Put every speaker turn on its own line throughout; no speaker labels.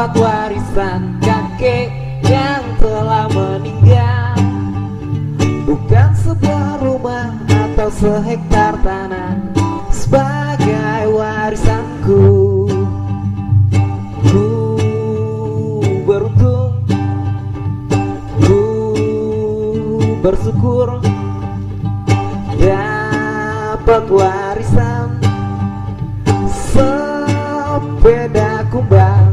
dapat warisan kakek yang telah meninggal, bukan sebuah rumah atau sehektar tanah sebagai warisanku. Ku beruntung, ku bersyukur dapat warisan sepeda kumbang.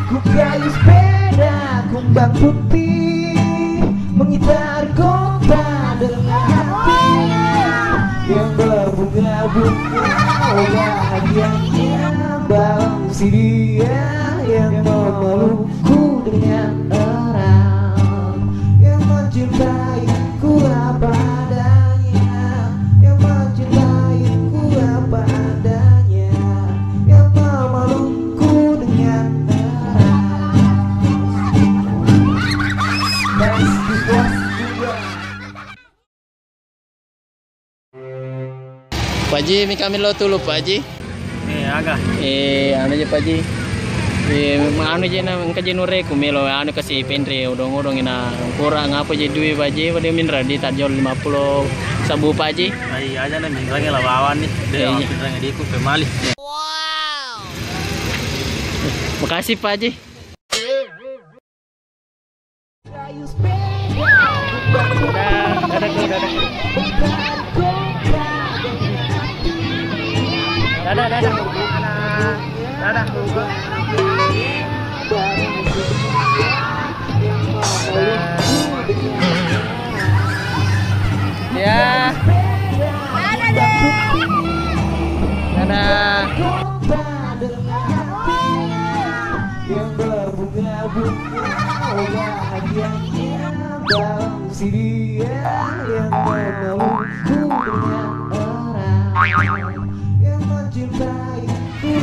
Ku kayu sepeda kumbang putih, mengitari kota dengan hati yang berbunga-bunga. Oh bahagianya bangsi dia yang memelukku dengan erat, yang mencintaiku apa adanya, yang mencintaiku apa adanya, yang memelukku dengan erat.
Pak Ji, kami lo tulu Pak Ji.
Agak.
Anu aja Pak Ji. Anu aja na kaji nure kumelo anu kasih pendre odong-odong ina kurang apa aja duit Pak Ji, pada minra di tajol 50 sabu Pak Ji.
Ai aja na minrangnya lawawan nih. Dia minrangnya di ku pemali.
Wow. Makasih Pak Ji. Dadah. Ya. Dadah.
Yang berbunga-bunga, oh bahagianya bangsi dia yang memelukku dengan erat, yang mencintaiku.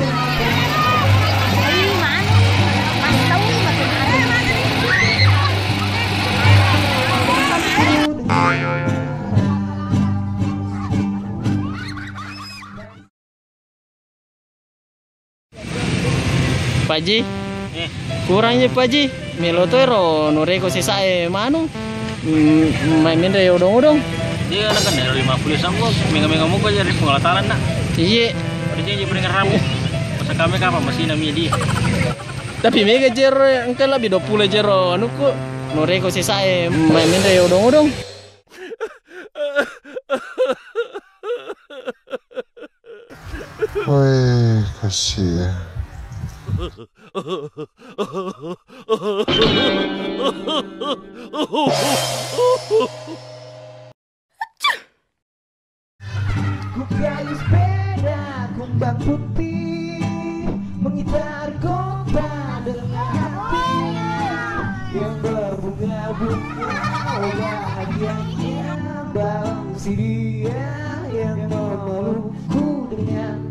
Pak Ji, kurangnya Pak Ji, melo tuh ro nureko sisa manu, main dari odong-odong.
Dia kan dari 50 sampo, minggu-minggu muka jadi pengelataran nak.
Iya.
Pada janji peringkat ramu. Masa kami kapan masih namanya dia.
Tapi mega jero engkau lebih 20 jero, anu kok nureko sisa main dari odong-odong.
Woi, kasih ya.
Ku kayu sepeda kumbang putih, mengitari kota dengan hati yang berbunga-bunga. Oh bahagianya bangsi dia yang memelukku dengan